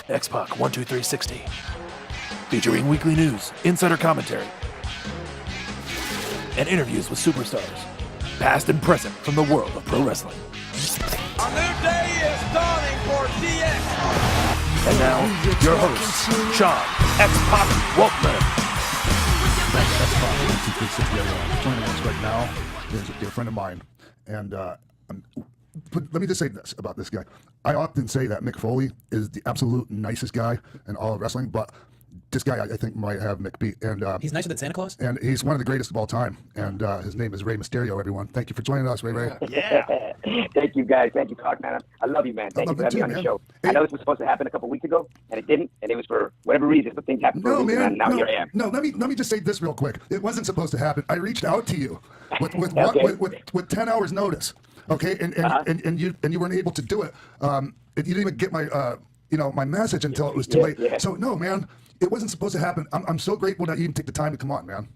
X-Pac 12360. Featuring weekly news, insider commentary, and interviews with superstars, past and present from the world of pro wrestling. A new day is dawning for DX. And now, your host, Sean X-Pac Waltman. Thanks, X-Pac 12360. Joining us right now is a dear friend of mine. And but let me just say this about this guy. I often say that Mick Foley is the absolute nicest guy in all of wrestling, but this guy I think might have Mick beat. And he's nicer than Santa Claus? And he's one of the greatest of all time. And his name is Rey Mysterio, everyone. Thank you for joining us, Ray. Yeah. Thank you, guys. Thank you, Clark, man. I love you, man. Thank you for having me on the show. Hey. I know this was supposed to happen a couple weeks ago, and it didn't, and it was for whatever reason, but things happened for a reason, and now here I am. No, let me just say this real quick. It wasn't supposed to happen. I reached out to you with with 10 hours notice. Okay, and you weren't able to do it. You didn't even get my my message until it was too late. Yeah. So no, man, it wasn't supposed to happen. I'm so grateful that you even take the time to come on, man.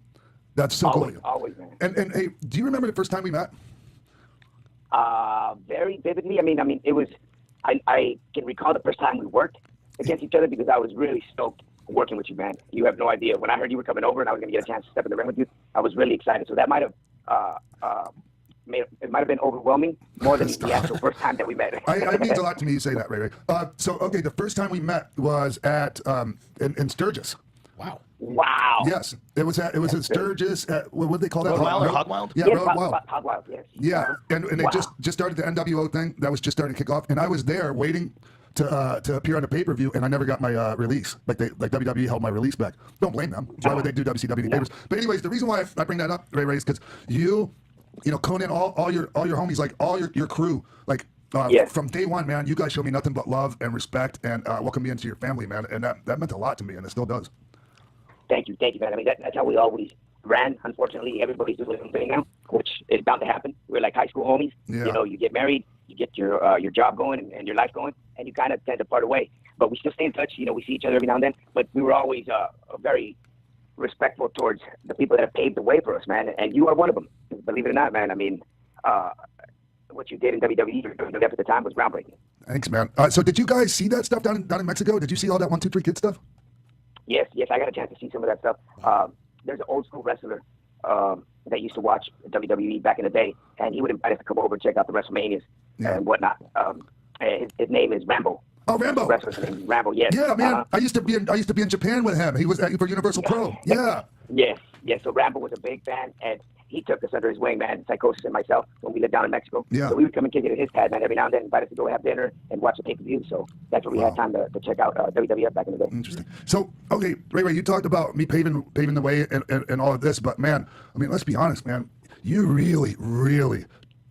That's so cool. Always, man. And hey, do you remember the first time we met? Very vividly. I mean, it was. I can recall the first time we worked against each other because I was really stoked working with you, man. You have no idea. When I heard you were coming over and I was going to get a chance to step in the ring with you, I was really excited. So that might have. It might have been overwhelming more than the actual first time that we met. It means a lot to me you say that, Ray. So, okay, the first time we met was at in Sturgis. Wow. Yes, it was at Sturgis. What do they call that? Road Wild or Hog Wild? Yeah, yes, Road Wild. Hog Wild, yes. Yeah, and they just started the NWO thing. That was just starting to kick off, and I was there waiting to appear on a pay-per-view, and I never got my release. Like WWE held my release back. Don't blame them. Why would they do WCW papers? But anyways, the reason why I bring that up, Ray, is because you know, Conan, all your homies, like all your crew, like from day one, man, you guys showed me nothing but love and respect and welcomed me into your family, man, and that meant a lot to me, and it still does. Thank you, man. I mean, that's how we always ran. Unfortunately, everybody's doing their own thing now, which is bound to happen. We're like high school homies. Yeah. You know, you get married, you get your job going and your life going, and you kind of tend to part away. But we still stay in touch. You know, we see each other every now and then. But we were always very respectful towards the people that have paved the way for us, man. And you are one of them. Believe it or not, man. I mean, what you did in WWE at the time was groundbreaking. Thanks, man. So did you guys see that stuff down in Mexico? Did you see all that 1, 2, 3 Kid stuff? Yes, I got a chance to see some of that stuff. There's an old school wrestler that used to watch WWE back in the day, and he would invite us to come over and check out the WrestleManias and whatnot. His name is Rambo. Oh, Rambo. The wrestler's name is Rambo. Yes. Yeah, man. I used to be in Japan with him. He was for Universal Pro. Yeah. Yes. So Rambo was a big fan, and he took us under his wing, man. Psychosis and myself when we lived down in Mexico. Yeah. So we would come and kick it at his pad, man, every now and then, invite us to go have dinner and watch the pay-per-view. So that's where we had time to check out WWF back in the day. Interesting. So, okay, Ray, you talked about me paving the way and all of this, but man, I mean, let's be honest, man. You really, really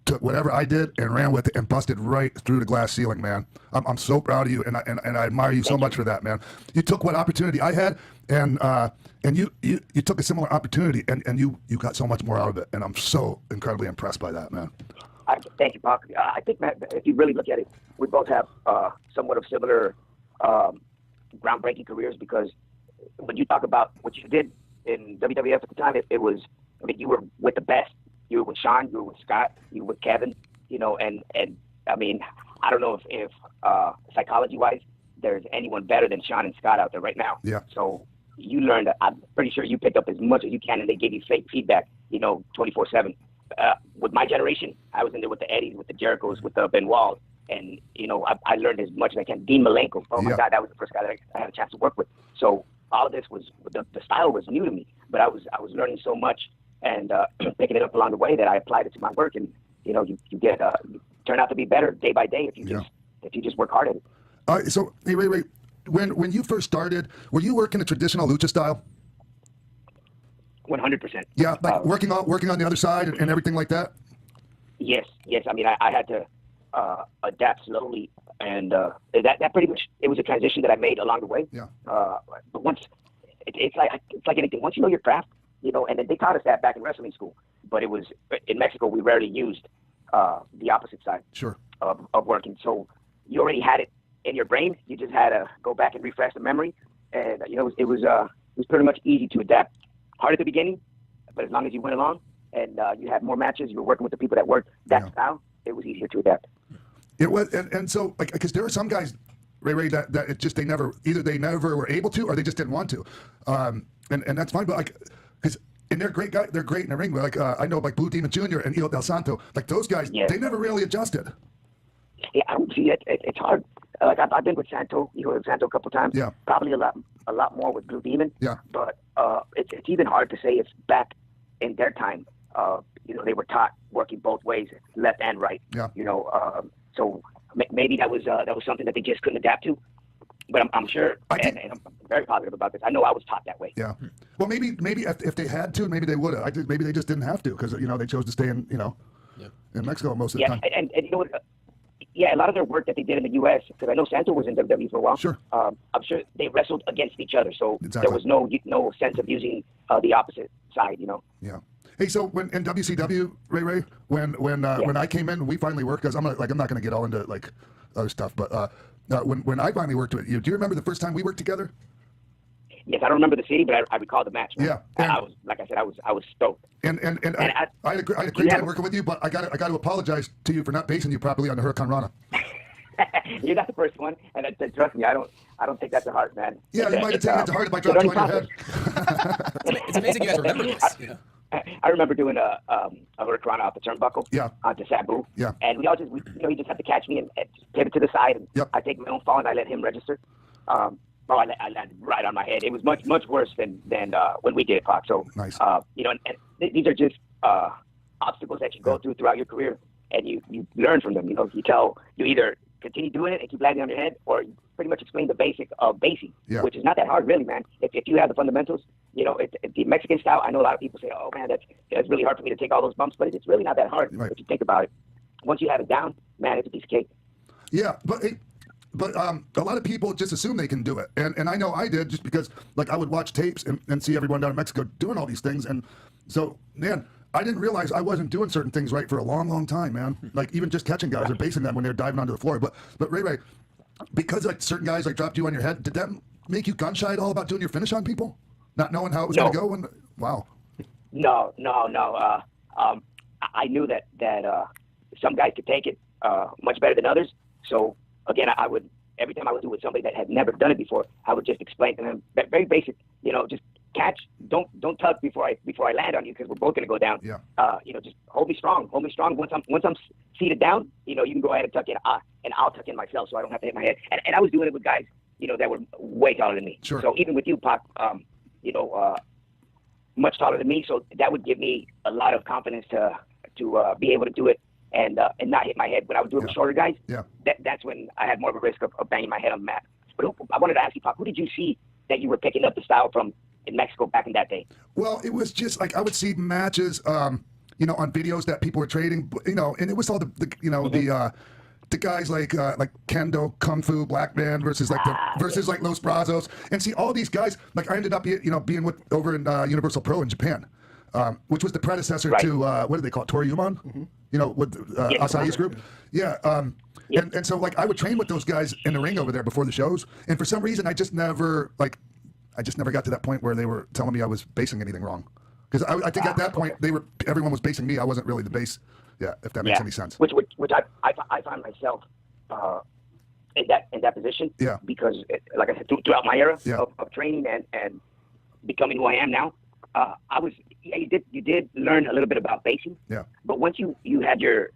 took whatever I did and ran with it and busted right through the glass ceiling, man. I'm so proud of you, and I admire you so much for that, man. You took what opportunity I had, and you took a similar opportunity, and you got so much more out of it, and I'm so incredibly impressed by that, man. Thank you, Pac. I think, Matt, if you really look at it, we both have somewhat of similar groundbreaking careers, because when you talk about what you did in WWF at the time, it was, I mean, you were with the best. You were with Sean, you were with Scott, you were with Kevin, you know, and I mean, I don't know if psychology-wise, there's anyone better than Sean and Scott out there right now. Yeah. So you learned, I'm pretty sure you picked up as much as you can, and they gave you fake feedback, you know, 24/7. With my generation, I was in there with the Eddies, with the Jerichos, with the Benoit, and, you know, I learned as much as I can. Dean Malenko, oh my God, that was the first guy that I had a chance to work with. So all of this was, the style was new to me, but I was learning so much and picking it up along the way that I applied it to my work, and you know, you turn out to be better day by day if you just work hard at it. So hey, Ray, when you first started, were you working a traditional lucha style? 100%. Yeah, like working on the other side and everything like that. Yes. I mean, I had to adapt slowly, and that pretty much, it was a transition that I made along the way. Yeah. But once it's like anything. Once you know your craft, you know, and then they taught us that back in wrestling school. But it was in Mexico, we rarely used the opposite side of working. So you already had it in your brain. You just had to go back and refresh the memory, and you know, it was pretty much easy to adapt. Hard at the beginning, but as long as you went along and you had more matches, you were working with the people that worked that style, it was easier to adapt. It was, and so, like, because there are some guys Ray, that it just they never were able to, or they just didn't want to, and that's fine. But like, because and they're great guys, they're great in the ring. But like I know like Blue Demon Jr. and El Del Santo, like those guys, they never really adjusted. Yeah, I don't see it. It's hard. Like I've been with Santo, Santo a couple times. Yeah. Probably a lot more with Blue Demon. Yeah. But it's even hard to say if back in their time, they were taught working both ways, left and right. Yeah. So maybe that was something that they just couldn't adapt to. But I'm sure, and I'm very positive about this. I know I was taught that way. Yeah. Well, maybe if they had to, maybe they would have. Maybe they just didn't have to because they chose to stay in in Mexico most of the time. And you know what? Yeah, a lot of their work that they did in the U.S. because I know Santo was in WWE for a while. Sure. I'm sure they wrestled against each other, so Exactly. there was no sense of using the opposite side. Yeah. Hey, so when in WCW, Ray, when I came in, we finally worked because I'm not going to get all into like other stuff, but when I finally worked with you, do you remember the first time we worked together? Yes, I don't remember the city, but I recall the match. Man. Yeah, and I was, like I said, I was stoked. And I had a great time working with you, but I got to apologize to you for not basing you properly on the Hurricane Rana. You're not the first one, and trust me, I don't take that to heart, man. Yeah, you might have taken it to heart if I dropped you on your head. It's amazing you guys remember this. I remember doing a Hurricane Rana off the turnbuckle. Yeah. Onto Sabu. Yeah. And we just had to catch me and just pivot to the side, and Yep. I take my own fall and I let him register. I landed right on my head. It was much worse than when we did, Pac. So, Nice. and these are just obstacles that you go through throughout your career, and you learn from them. You either continue doing it and keep landing on your head, or you pretty much explain the basic of basing, which is not that hard, really, man. If you have the fundamentals, the Mexican style. I know a lot of people say, "Oh man, that's really hard for me to take all those bumps," but it's really not that hard if you think about it. Once you have it down, man, it's a piece of cake. Yeah, but a lot of people just assume they can do it, and I know I did just because like I would watch tapes and see everyone down in Mexico doing all these things, and so man, I didn't realize I wasn't doing certain things right for a long time, man. Like even just catching guys or basing them when they're diving onto the floor. But Ray, because like certain guys like dropped you on your head, did that make you gun shy at all about doing your finish on people, not knowing how it was going to go? Wow. No. I knew that some guys could take it much better than others. So again, I would every time I would do it with somebody that had never done it before, I would just explain to them very basic. Just catch. Don't tug before I land on you because we're both going to go down. Yeah. Just hold me strong. Once I'm seated down, you can go ahead and tuck in, and I'll tuck in myself so I don't have to hit my head. And I was doing it with guys, that were way taller than me. Sure. So even with you, Pac, much taller than me, so that would give me a lot of confidence to be able to do it and not hit my head. When I would do it with shorter guys, that's when I had more of a risk of banging my head on the mat. But I wanted to ask you, Pac, who did you see that you were picking up the style from in Mexico back in that day? Well, it was just like I would see matches, on videos that people were trading, and it was all the guys like Kendo, Kung Fu, Black Man versus like Los Brazos, and see all these guys. Like I ended up being over in Universal Pro in Japan, which was the predecessor to what do they call it, Toryumon? Mm-hmm. With Asahi's group. Yeah. And so like I would train with those guys in the ring over there before the shows, and for some reason I just never got to that point where they were telling me I was basing anything wrong. Because I think at that point everyone was basing me. I wasn't really the base. Yeah, if that makes any sense. Which I find myself in that position. Yeah. Because like I said, throughout my era of training and becoming who I am now, you did learn a little bit about basing. Yeah. But once you had your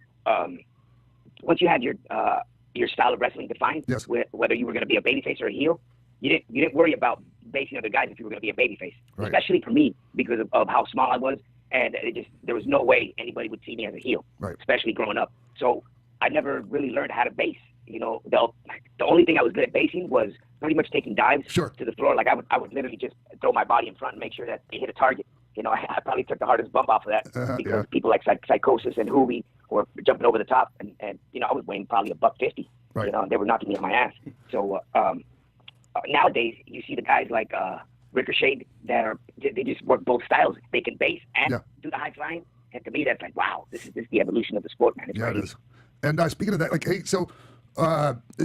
style of wrestling defined, whether you were going to be a babyface or a heel, you didn't worry about basing other guys if you were going to be a babyface. Right. Especially for me because of how small I was, and there was no way anybody would see me as a heel. Right. Especially growing up. So I never really learned how to base. The only thing I was good at basing was pretty much taking dives to the floor. Like I would literally just throw my body in front and make sure that they hit a target. I probably took the hardest bump off of that because people like Psychosis and Hoovy were jumping over the top, and I was weighing probably $150. Right. They were knocking me on my ass. So nowadays you see the guys like Ricochet that they just work both styles. They can base and do the high flying, and to me that's like, wow, this is the evolution of the sport, man. It's crazy. It is. And speaking of that, like, hey, so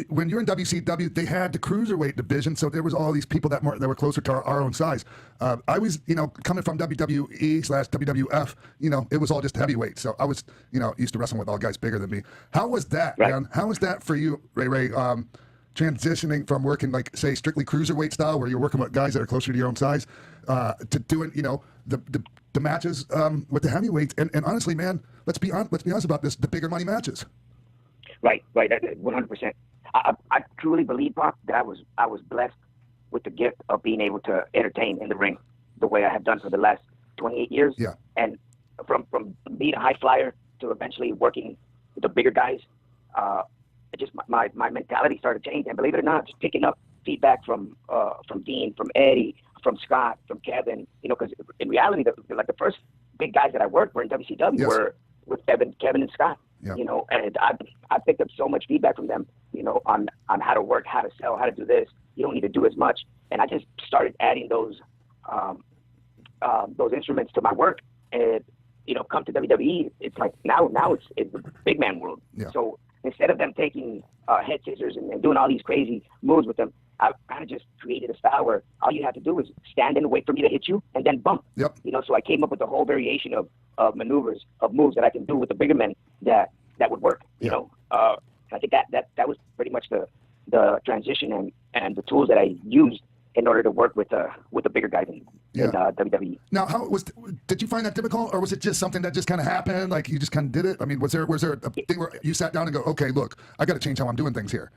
when you're in WCW, they had the cruiserweight division, so there was all these people that were closer to our own size. I was, coming from WWE/WWF, it was all just heavyweight. So I was, used to wrestling with all guys bigger than me. How was that, man? How was that for you, Ray? transitioning from working like say strictly cruiserweight style, where you're working with guys that are closer to your own size, to doing the matches with the heavyweights? And honestly, man, let's be honest about this: the bigger money matches. Right, 100%. I truly believe, Pop, that I was blessed with the gift of being able to entertain in the ring the way I have done for the last 28 years. Yeah. And from being a high flyer to eventually working with the bigger guys, just my mentality started to change. And believe it or not, just picking up feedback from Dean, from Eddie, from Scott, from Kevin, because in reality, the first big guys that I worked were in WCW were with Kevin and Scott. Yeah. And I picked up so much feedback from them, on how to work, how to sell, how to do this. You don't need to do as much. And I just started adding those instruments to my work. And, come to WWE, it's like now it's the big man world. Yeah. So instead of them taking head scissors and doing all these crazy moves with them, I kind of just created a style where all you have to do is stand and wait for me to hit you and then bump. Yep. So I came up with a whole variation of maneuvers, of moves that I can do with the bigger men that would work. I think that was pretty much the transition and the tools that I used in order to work with the bigger guys in WWE. Now, did you find that difficult, or was it just something that just kind of happened? Like you just kind of did it? I mean, was there a thing where you sat down and go, okay, look, I got to change how I'm doing things here?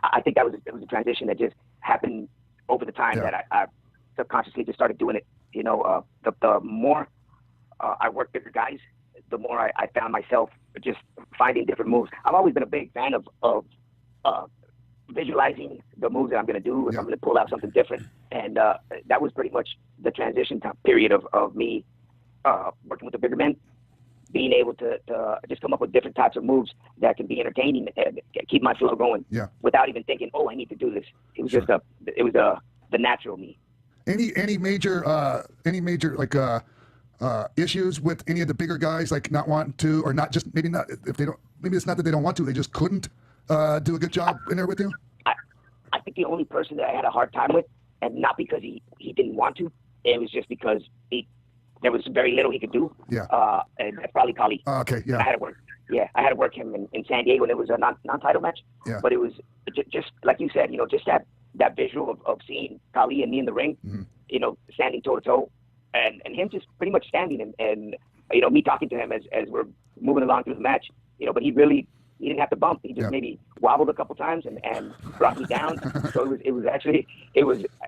I think it was a transition that just happened over the time that I subconsciously just started doing it. The more I worked bigger guys, the more I found myself just finding different moves. I've always been a big fan of visualizing the moves that I'm going to do if I'm going to pull out something different. And that was pretty much the transition period of me working with the bigger men, being able to just come up with different types of moves that can be entertaining and keep my flow going without even thinking, I need to do this. It was just the natural me. Any major like issues with any of the bigger guys, like not wanting to, or not just maybe it's not that they don't want to, they just couldn't do a good job in there with you? I think the only person that I had a hard time with, and not because he didn't want to, it was just because there was very little he could do. Yeah. And that's probably Kali. Okay, yeah. I had to work him in San Diego, and it was a non-title match. Yeah. But it was just like you said, just that visual of seeing Kali and me in the ring, standing toe to toe, and him just pretty much standing and me talking to him as we're moving along through the match, but he didn't have to bump. He just maybe wobbled a couple times and brought me down. So it was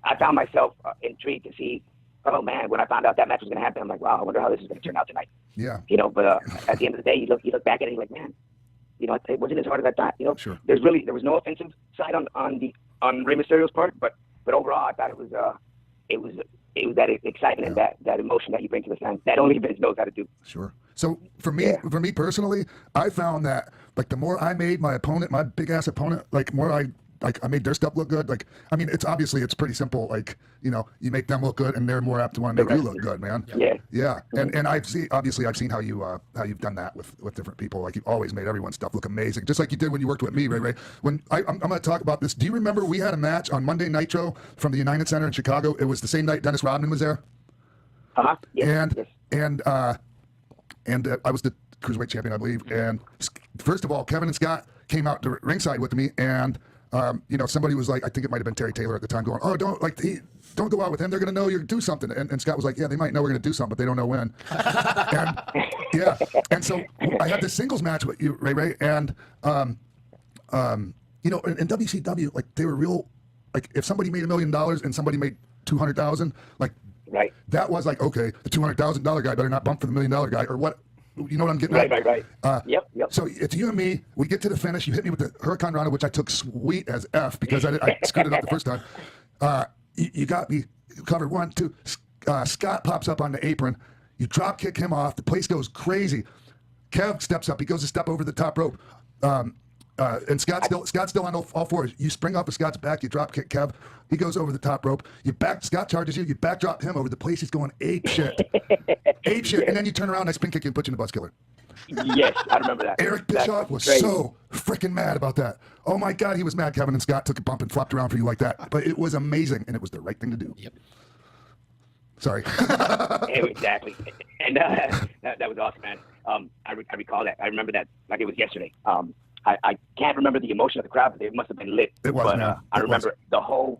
I found myself intrigued to see, oh man, when I found out that match was going to happen, I'm like, wow, I wonder how this is going to turn out tonight. Yeah. But at the end of the day, you look back at it, you're like, man, it wasn't as hard as I thought. Sure. There was no offensive side on Rey Mysterio's part, but overall, I thought it was that excitement and that emotion that you bring to the fans that only Vince knows how to do. Sure. So for me personally, I found that like the more I made my big ass opponent, like more I made their stuff look good. Like, I mean, it's pretty simple. Like, you make them look good and they're more apt to want to make you look good, man. Yeah. Yeah. And I've seen how you've done that with different people. Like you've always made everyone's stuff look amazing. Just like you did when you worked with me, Ray. When I'm going to talk about this. Do you remember we had a match on Monday Nitro from the United Center in Chicago? It was the same night Dennis Rodman was there. Uh-huh. Yes. And I was the cruiserweight champion, I believe. And first of all, Kevin and Scott came out to ringside with me, and somebody was like, I think it might have been Terry Taylor at the time, going, "Oh, don't go out with him. They're going to know you're going to do something." And Scott was like, "Yeah, they might know we're going to do something, but they don't know when." And so I had this singles match with you, Ray, and in WCW, like they were real. Like if somebody made $1 million and somebody made 200,000, like. Right. That was like, okay, the $200,000 guy better not bump for the $1 million guy, or what? You know what I'm getting at? Right. Yep. So it's you and me. We get to the finish. You hit me with the Hurricane Rana, which I took sweet as F because I screwed it up the first time. You got me covered 1, 2. Scott pops up on the apron. You drop kick him off. The place goes crazy. Kev steps up. He goes to step over the top rope. And Scott's still on all fours. You spring off of Scott's back. You drop kick Kev. He goes over the top rope. Scott charges you. You backdrop him over the place. He's going ape shit. And then you turn around. I spin kick you and put you in the bus killer. Yes, I remember that. Eric Bischoff was so freaking mad about that. Oh my God, he was mad. Kevin and Scott took a bump and flopped around for you like that. But it was amazing, and it was the right thing to do. Yep. Sorry. Exactly. And that was awesome, man. I recall that. I remember that like it was yesterday. I can't remember the emotion of the crowd, but it must have been lit. It was, but, man. I remember the whole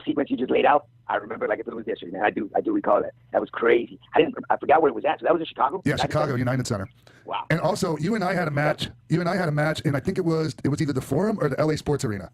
sequence you just laid out. I remember like if it was yesterday, man. I do recall that. That was crazy. I forgot where it was at. So that was in Chicago? Yeah, Chicago United Center. Wow. And also, you and I had a match, and I think it was either the Forum or the LA Sports Arena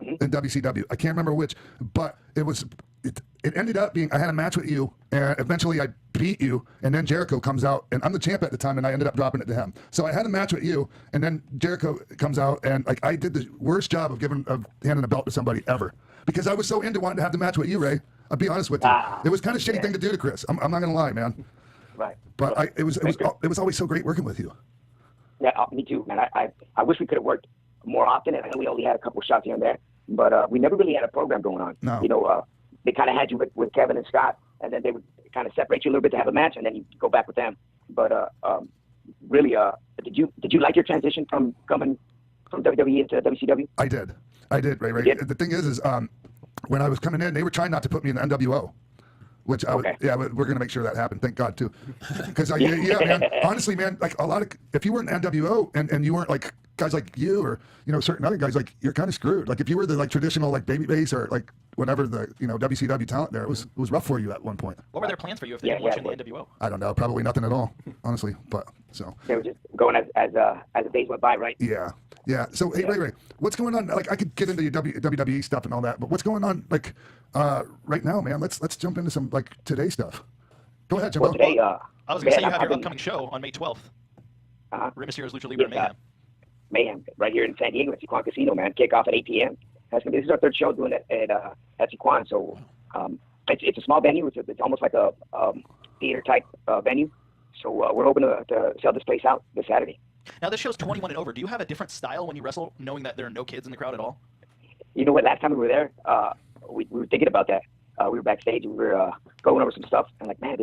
in WCW. I can't remember which, but it ended up being I had a match with you, and eventually I beat you, and then Jericho comes out, and I'm the champ at the time, and I ended up dropping it to him. So I had a match with you, and then Jericho comes out, and like I did the worst job of handing a belt to somebody ever because I was so into wanting to have the match with you, Ray. I'll be honest with you. It was kind of a shitty thing to do to Chris. I'm not gonna lie, man. Right. But it was always so great working with you. Yeah, me too, man. I wish we could have worked more often, and I know we only had a couple shots here and there, but we never really had a program going on. No. You know, they kind of had you with Kevin and Scott, and then they would kind of separate you a little bit to have a match, and then you go back with them. But really, did you like your transition from coming from WWE into WCW? I did, Ray. The thing is when I was coming in, they were trying not to put me in the NWO. Which we're gonna make sure that happened. Thank God too, because man. Honestly, man, like if you weren't NWO and you weren't like guys like you or certain other guys, like you're kind of screwed. Like if you were the like traditional like babyface or like whatever the WCW talent there, it was rough for you at one point. What were their plans for you if they didn't want you in the NWO? I don't know, probably nothing at all, honestly. But they were just going as the days went by, right? Yeah. So hey, Ray, what's going on? Like I could get into your WWE stuff and all that, but what's going on like right now, man? Let's jump into some like today stuff. Go ahead, Jimbo. Well, today, I was going to say you have your upcoming show on May 12th. Rey Mysterio's Lucha Libre Mayhem. Mayhem, right here in San Diego at Sequan Casino, man. Kick off at 8 p.m. This is our third show doing it at Sequan. So it's a small venue. It's almost like a theater type venue. So we're hoping to sell this place out this Saturday. Now this show's 21 and over. Do you have a different style when you wrestle, knowing that there are no kids in the crowd at all? You know what? Last time we were there, we were thinking about that. We were backstage. We were going over some stuff, and like, man,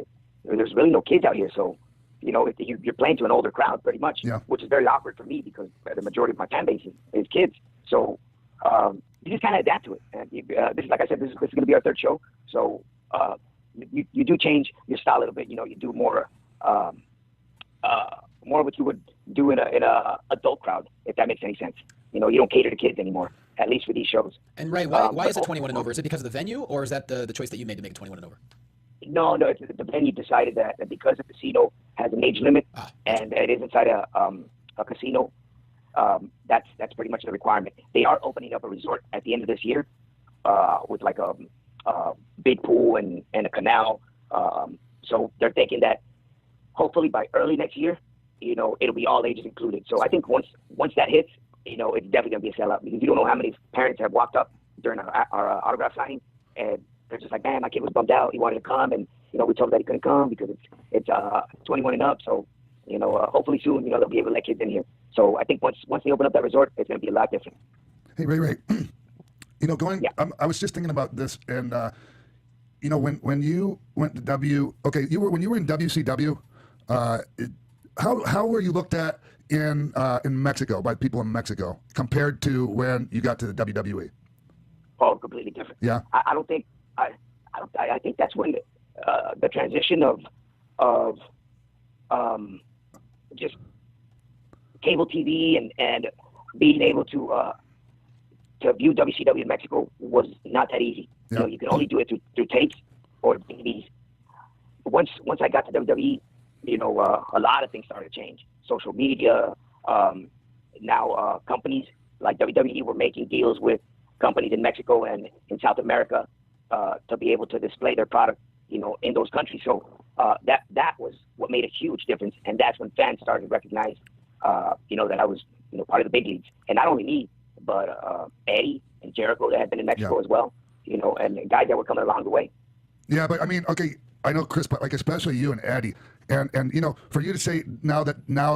there's really no kids out here. So, you're playing to an older crowd pretty much, which is very awkward for me because the majority of my fan base is kids. So you just kind of adapt to it. And this is, like I said, this is going to be our third show. So you do change your style a little bit. You do more what you would do in a adult crowd, if that makes any sense. You don't cater to kids anymore, at least for these shows. And Ray, why is it 21 and over? Is it because of the venue, or is that the choice that you made to make it 21 and over? No, the venue decided that because the casino has an age limit and it is inside a casino, that's pretty much the requirement. They are opening up a resort at the end of this year with like a big pool and a canal. So they're thinking that hopefully by early next year, it'll be all ages included. So I think once that hits, it's definitely going to be a sellout because you don't know how many parents have walked up during our autograph signing and they're just like, man, my kid was bummed out. He wanted to come, and we told him that he couldn't come because it's 21 and up. So hopefully soon, they'll be able to let kids in here. So I think once they open up that resort, it's going to be a lot different. Hey, Ray, I was just thinking about this, and when you went to when you were in WCW, how were you looked at in Mexico by people in Mexico compared to when you got to the WWE? Oh, completely different. Yeah. I think that's when the transition of just cable TV and being able to view WCW in Mexico was not that easy. Yeah. You can only do it through tapes or DVDs. Once I got to WWE, a lot of things started to change. Social media, now companies like WWE were making deals with companies in Mexico and in South America to be able to display their product, in those countries. So that was what made a huge difference, and that's when fans started to recognize, that I was, part of the big leagues, and not only me, but Eddie and Jericho that had been in Mexico as well, and guys that were coming along the way. Yeah, but I mean, okay, I know Chris, but like especially you and Eddie, and for you to say now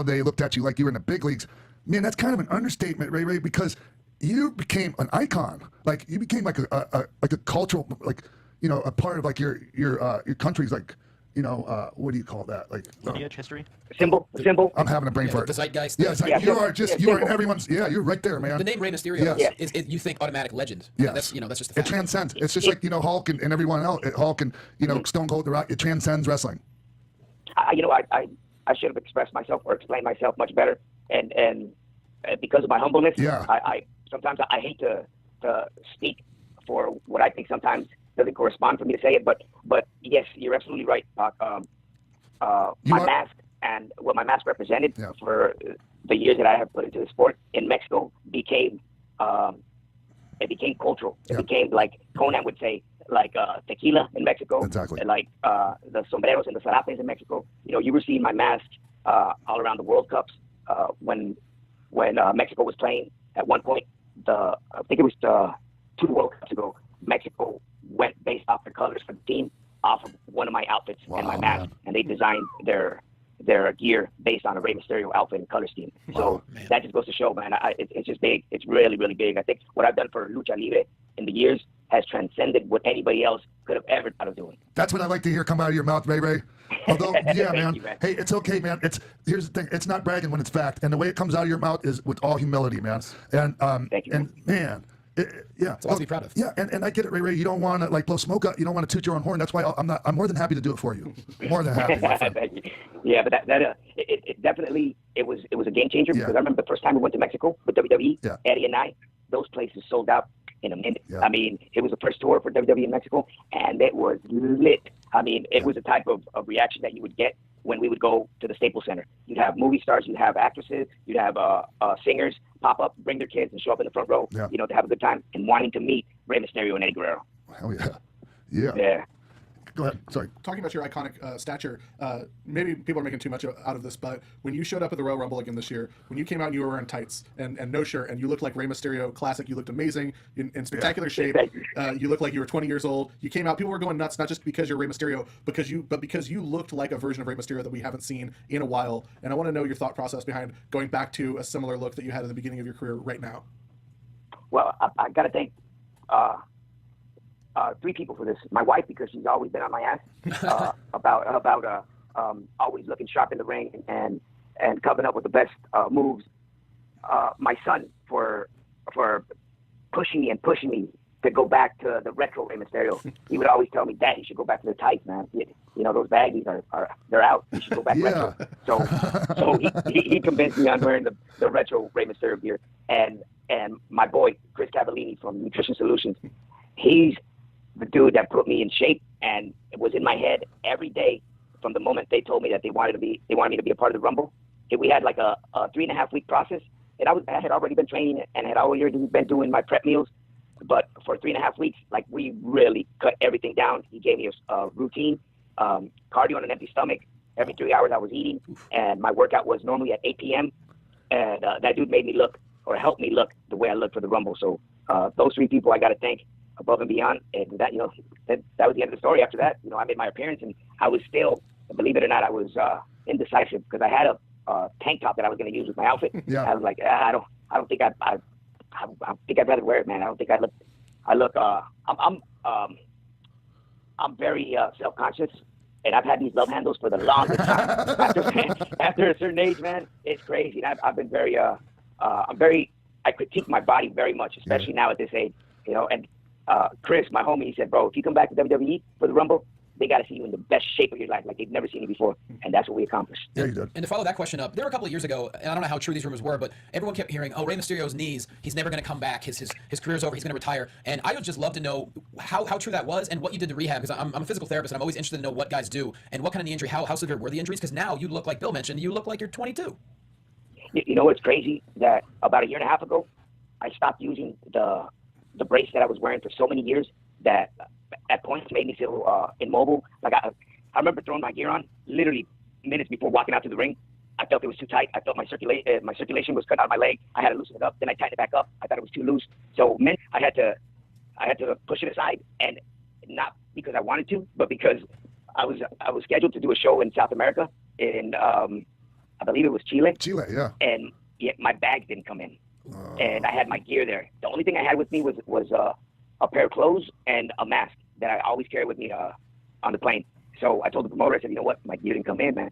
they looked at you like you were in the big leagues, man, that's kind of an understatement, Ray, because you became an icon. Like you became like a cultural, like a part of like your country's like what do you call that? Like lineage, history, symbol. I'm having a brain fart. The zeitgeist. Yeah, you are in everyone's. Yeah, you're right there, man. The name Rey Mysterio is you think automatic legend. Yeah, that's just the fact. It transcends. It's just like Hulk and everyone else. Hulk and Stone Cold the Rock. It transcends wrestling. I should have expressed myself or explained myself much better. and because of my humbleness, Yeah. I sometimes I hate to speak for what I think sometimes doesn't correspond for me to say it, but yes, you're absolutely right. My mask and what my mask represented for the years that I have put into the sport in Mexico became it became cultural. It became, like Conan would say, like tequila in Mexico, Exactly. like the sombreros and the zarapes in Mexico. You know, you were seeing my mask all around the World Cups when Mexico was playing. At one point, I think it was 2 World Cups ago, Mexico went based off the colors for the team off of one of my outfits and my mask, and they designed their gear based on a Rey Mysterio outfit and color scheme. So that just goes to show, man, it's just big. It's really, really big. I think what I've done for Lucha Libre in the years has transcended what anybody else could have ever thought of doing. That's what I like to hear come out of your mouth, Ray. Although, yeah, man. You, man. Hey, it's okay, man. Here's the thing. It's not bragging when it's fact, and the way it comes out of your mouth is with all humility, man. And Thank you, and man. Yeah, it's a lot to be proud of. Yeah, and I get it, Ray. You don't want to like blow smoke up. You don't want to toot your own horn. That's why I'm more than happy to do it for you. More than happy. Thank you. Yeah, but it definitely it was a game changer because I remember the first time we went to Mexico with WWE. Yeah. Eddie and I, those places sold out in a minute. Yeah. I mean, it was the first tour for WWE in Mexico, and it was lit. I mean, it was a type of reaction that you would get when we would go to the Staples Center. You'd have movie stars, you'd have actresses, you'd have singers pop up, bring their kids, and show up in the front row, you know, to have a good time and wanting to meet Rey Mysterio and Eddie Guerrero. Hell yeah. Yeah. Yeah. Go ahead. Sorry. Talking about your iconic stature, maybe people are making too much out of this, but when you showed up at the Royal Rumble again this year, when you came out and you were wearing tights and no shirt and you looked like Rey Mysterio classic, you looked amazing in spectacular shape. You looked like you were 20 years old. You came out, people were going nuts, not just because you're Rey Mysterio, but because you looked like a version of Rey Mysterio that we haven't seen in a while. And I want to know your thought process behind going back to a similar look that you had at the beginning of your career right now. Well, I got to thank 3 people for this. My wife, because she's always been on my ass about always looking sharp in the ring and coming up with the best moves. My son for pushing me to go back to the retro Rey Mysterio. He would always tell me, "Dad, you should go back to the tights, man. You know, those baggies they're out. You should go back retro." So he convinced me on wearing the retro Rey Mysterio gear. And my boy Chris Cavallini from Nutrition Solutions, he's the dude that put me in shape, and it was in my head every day from the moment they told me that they wanted me to be a part of the Rumble. We had like a 3.5 week process, and I had already been training and had already been doing my prep meals. But for 3.5 weeks, like, we really cut everything down. He gave me a routine, cardio on an empty stomach. Every 3 hours I was eating, and my workout was normally at 8 p.m. And that dude made me look, or helped me look, the way I looked for the Rumble. So those 3 people I got to thank above and beyond. And that, you know, that was the end of the story. After that, you know, I made my appearance, and I was still, believe it or not, I was indecisive because I had a tank top that I was going to use with my outfit. Yeah. I was like, I don't think I think I'd rather wear it, man. I don't think I'm very self-conscious, and I've had these love handles for the longest time. After a certain age, man, it's crazy. And I've been very, I critique my body very much, especially now at this age, you know. And Chris, my homie, he said, "Bro, if you come back to WWE for the Rumble, they got to see you in the best shape of your life, like they've never seen you before." And that's what we accomplished. Yeah, you did. And to follow that question up, there were a couple of years ago, and I don't know how true these rumors were, but everyone kept hearing, "Oh, Rey Mysterio's knees, he's never going to come back. His career's over. He's going to retire." And I would just love to know how true that was and what you did to rehab, because I'm a physical therapist, and I'm always interested to know what guys do and what kind of knee injury, how severe were the injuries, because now you look, like Bill mentioned, you look like you're 22. You know what's crazy? That about 1.5 years ago, I stopped using the brace that I was wearing for so many years that at points made me feel immobile. Like I remember throwing my gear on literally minutes before walking out to the ring. I felt it was too tight. I felt my circulation was cut out of my leg. I had to loosen it up. Then I tightened it back up. I thought it was too loose. So I had to push it aside, and not because I wanted to, but because I was scheduled to do a show in South America in I believe it was Chile. Chile, yeah. And yet my bags didn't come in, and I had my gear there. The only thing I had with me was a pair of clothes and a mask that I always carry with me on the plane. So I told the promoter, I said, "You know what? My gear didn't come in, man."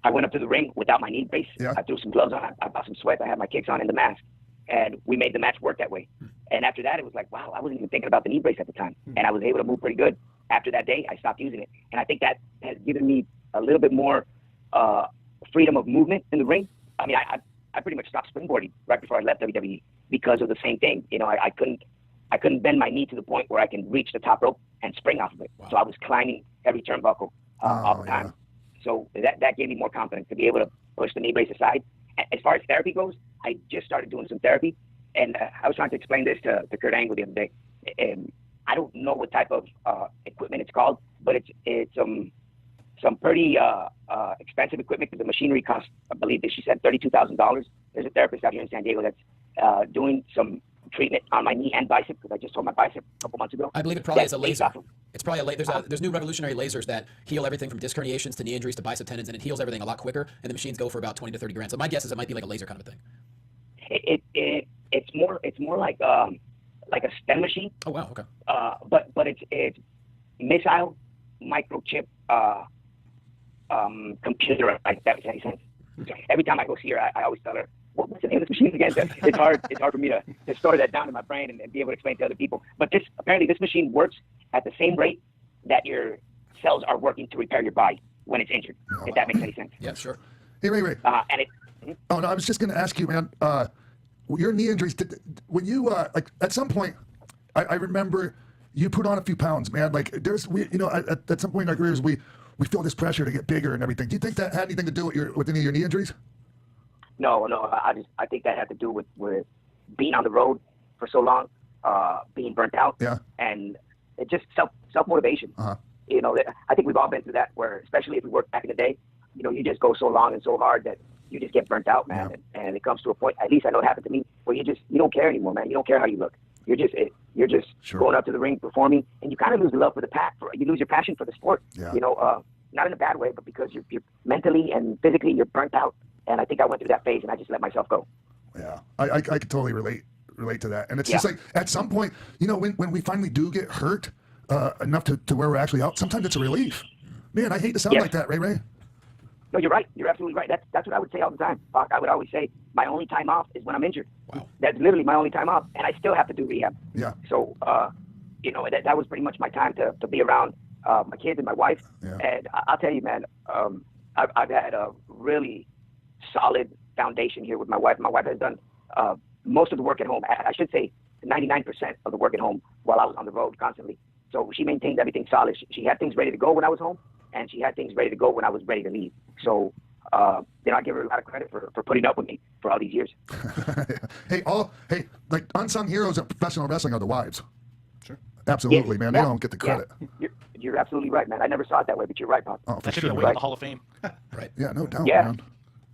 I went up to the ring without my knee brace. Yeah. I threw some gloves on. I bought some sweats. I had my kicks on and the mask. And we made the match work that way. And after that, it was like, wow, I wasn't even thinking about the knee brace at the time. And I was able to move pretty good. After that day, I stopped using it. And I think that has given me a little bit more freedom of movement in the ring. I mean, I pretty much stopped springboarding right before I left WWE because of the same thing. You know, I couldn't bend my knee to the point where I can reach the top rope and spring off of it. Wow. So I was climbing every turnbuckle all the time. Yeah. So that gave me more confidence to be able to push the knee brace aside. As far as therapy goes, I just started doing some therapy, and I was trying to explain this to Kurt Angle the other day. I don't know what type of equipment it's called, but it's some pretty expensive equipment. The machinery costs, I believe that she said, $32,000. There's a therapist out here in San Diego that's doing some treatment on my knee and bicep, because I just tore my bicep a couple months ago. I believe it probably is a laser. It's probably there's new revolutionary lasers that heal everything from disc herniations to knee injuries to bicep tendons, and it heals everything a lot quicker. And the machines go for about 20 to 30 grand. So my guess is it might be like a laser kind of a thing. It's more like a STEM machine. Oh wow, okay. But it's missile microchip computer. If that makes any sense. Every time I go see her, I always tell her, what's the name of this machine again? It's hard for me to store that down in my brain and be able to explain to other people. But apparently this machine works at the same rate that your cells are working to repair your body when it's injured. If that makes any sense. Yeah, sure. Hey, Ray. Oh no, I was just going to ask you, man. Your knee injuries. When you like at some point, I remember you put on a few pounds, man. Like at some point in our careers, we feel this pressure to get bigger and everything. Do you think that had anything to do with any of your knee injuries? No. I think that had to do with being on the road for so long, being burnt out, and it just self motivation. Uh-huh. You know, I think we've all been through that. Where especially if we work back in the day, you know, you just go so long and so hard that you just get burnt out, man. Yeah. And it comes to a point. At least I know it happened to me, where you don't care anymore, man. You don't care how you look. You're just sure. Going up to the ring, performing, and you kind of lose the love for you lose your passion for the sport. Yeah. You know, not in a bad way, but because you're mentally and physically you're burnt out. And I think I went through that phase, and I just let myself go. Yeah, I could totally relate to that. And it's just like at some point, you know, when we finally do get hurt enough to where we're actually out, sometimes it's a relief. Man, I hate to sound like that, Ray. No, you're right. You're absolutely right. That's what I would say all the time. I would always say my only time off is when I'm injured. Wow. That's literally my only time off, and I still have to do rehab. Yeah. So, you know, that was pretty much my time to be around my kids and my wife. Yeah. And I'll tell you, man, I've had a really solid foundation here with my wife. My wife has done most of the work at home. I should say 99% of the work at home while I was on the road constantly. So she maintained everything solid. She had things ready to go when I was home, and she had things ready to go when I was ready to leave. So, you know, I give her a lot of credit for putting up with me for all these years. Hey, like unsung heroes of professional wrestling are the wives. Sure. Absolutely, man. They don't get the credit. Yeah. You're absolutely right, man. I never saw it that way, but you're right, Pop. Oh, for That should sure. be a way in the Hall of Fame. Right. Yeah, no doubt, Yeah. man.